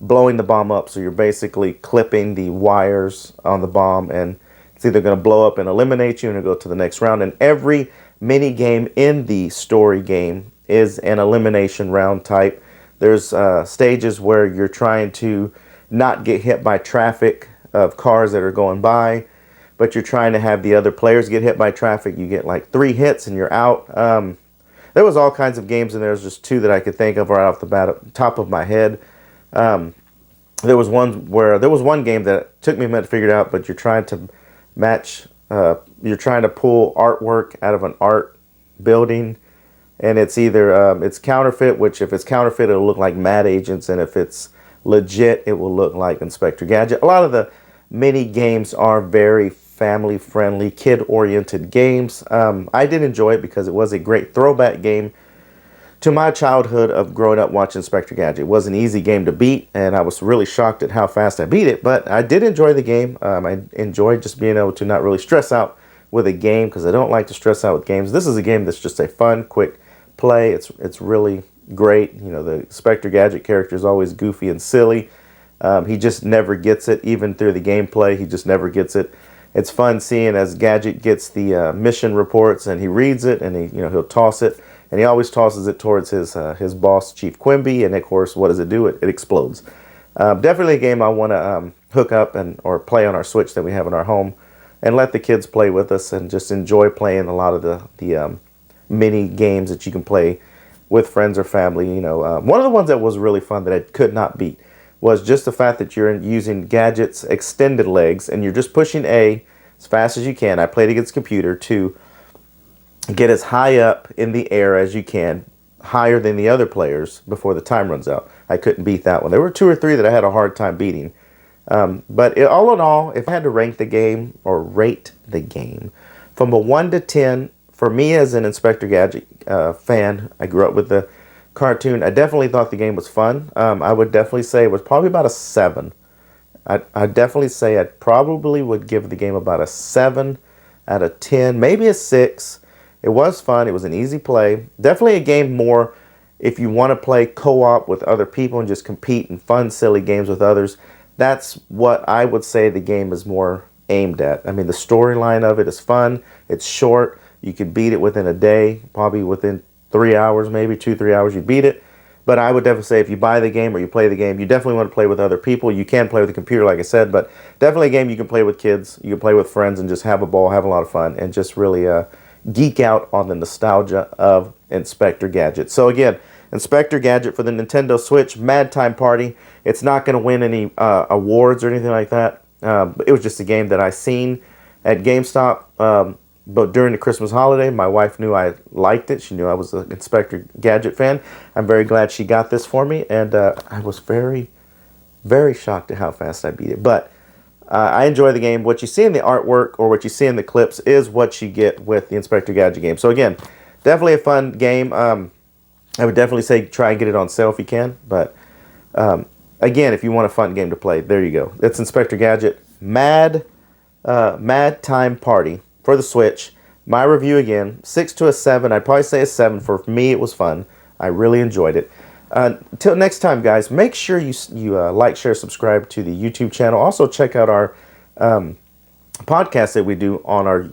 blowing the bomb up. So you're basically clipping the wires on the bomb, and it's either going to blow up and eliminate you and go to the next round. And every mini game in the story game is an elimination round type. There's stages where you're trying to not get hit by traffic of cars that are going by, but you're trying to have the other players get hit by traffic. You get like 3 hits and you're out. There was all kinds of games, and there's just 2 that I could think of right off the top of my head. There was one game that took me a minute to figure it out, but you're trying to match, you're trying to pull artwork out of an art building, and it's either it's counterfeit, which if it's counterfeit it'll look like Mad Agents, and if it's legit it will look like Inspector Gadget. A lot of the mini games are very family friendly, kid oriented games. I did enjoy it because it was a great throwback game to my childhood of growing up watching Inspector Gadget. It was an easy game to beat, and I was really shocked at how fast I beat it, but I did enjoy the game. I enjoyed just being able to not really stress out with a game, because I don't like to stress out with games. This is a game that's just a fun, quick play. It's really great. You know, the Inspector Gadget character is always goofy and silly. He just never gets it, even through the gameplay. He just never gets it. It's fun seeing as Gadget gets the mission reports, and he reads it, and he'll toss it, and he always tosses it towards his boss, Chief Quimby, and of course, what does it do? It explodes. Definitely a game I want to hook up or play on our Switch that we have in our home, and let the kids play with us, and just enjoy playing a lot of the mini games that you can play with friends or family. One of the ones that was really fun that I could not beat was just the fact that you're using Gadget's extended legs, and you're just pushing A as fast as you can. I played against a computer to get as high up in the air as you can, higher than the other players, before the time runs out. I couldn't beat that one. There were 2 or 3 that I had a hard time beating. But all in all, if I had to rank the game or rate the game from a 1 to 10, for me as an Inspector Gadget fan, I grew up with the cartoon, I definitely thought the game was fun. I would definitely say it was probably about a 7. I'd definitely say I probably would give the game about a 7 out of 10, maybe a 6. It was fun. It was an easy play. Definitely a game more if you want to play co-op with other people and just compete in fun, silly games with others. That's what I would say the game is more aimed at. I mean, the storyline of it is fun. It's short. You could beat it within a day, probably within 3 hours, maybe 2-3 hours, you beat it. But I would definitely say if you buy the game or you play the game, you definitely want to play with other people. You can play with the computer, like I said, but definitely a game you can play with kids. You can play with friends and just have a ball, have a lot of fun, and just really geek out on the nostalgia of Inspector Gadget. So again, Inspector Gadget for the Nintendo Switch, Mad Time Party. It's not going to win any awards or anything like that. It was just a game that I seen at GameStop. But during the Christmas holiday, my wife knew I liked it. She knew I was an Inspector Gadget fan. I'm very glad she got this for me, and I was very, very shocked at how fast I beat it. But I enjoy the game. What you see in the artwork or what you see in the clips is what you get with the Inspector Gadget game. So again, definitely a fun game. I would definitely say try and get it on sale if you can. But again, if you want a fun game to play, there you go. It's Inspector Gadget Mad Time Party for the Switch. My review again, 6 to a 7. I'd probably say a 7. For me, it was fun. I really enjoyed it. Until next time, guys, make sure you like, share, subscribe to the YouTube channel. Also, check out our podcast that we do on our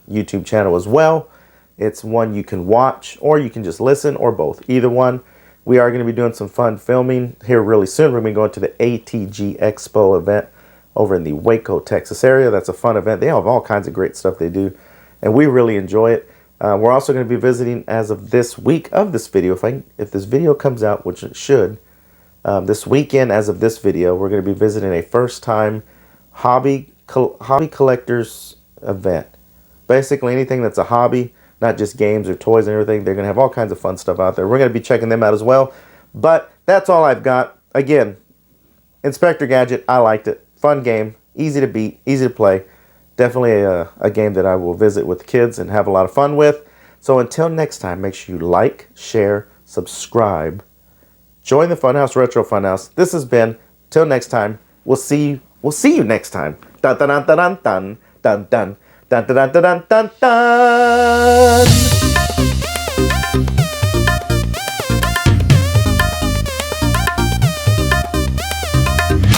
YouTube channel as well. It's one you can watch, or you can just listen, or both. Either one. We are going to be doing some fun filming here really soon. We're going to be going to the ATG Expo event over in the Waco, Texas area. That's a fun event. They have all kinds of great stuff they do, and we really enjoy it. We're also going to be visiting as of this week of this video. If this video comes out, which it should, this weekend as of this video, we're going to be visiting a first-time hobby collectors event. Basically anything that's a hobby, not just games or toys and everything. They're going to have all kinds of fun stuff out there. We're going to be checking them out as well. But that's all I've got. Again, Inspector Gadget, I liked it. Fun game, easy to beat, easy to play. Definitely a game that I will visit with kids and have a lot of fun with. So until next time, make sure you like, share, subscribe. Join the Funhouse Retro Funhouse. This has been. Till next time, we'll see you next time. Dun dun dun dun dun dun dun dun dun dun dun dun dun.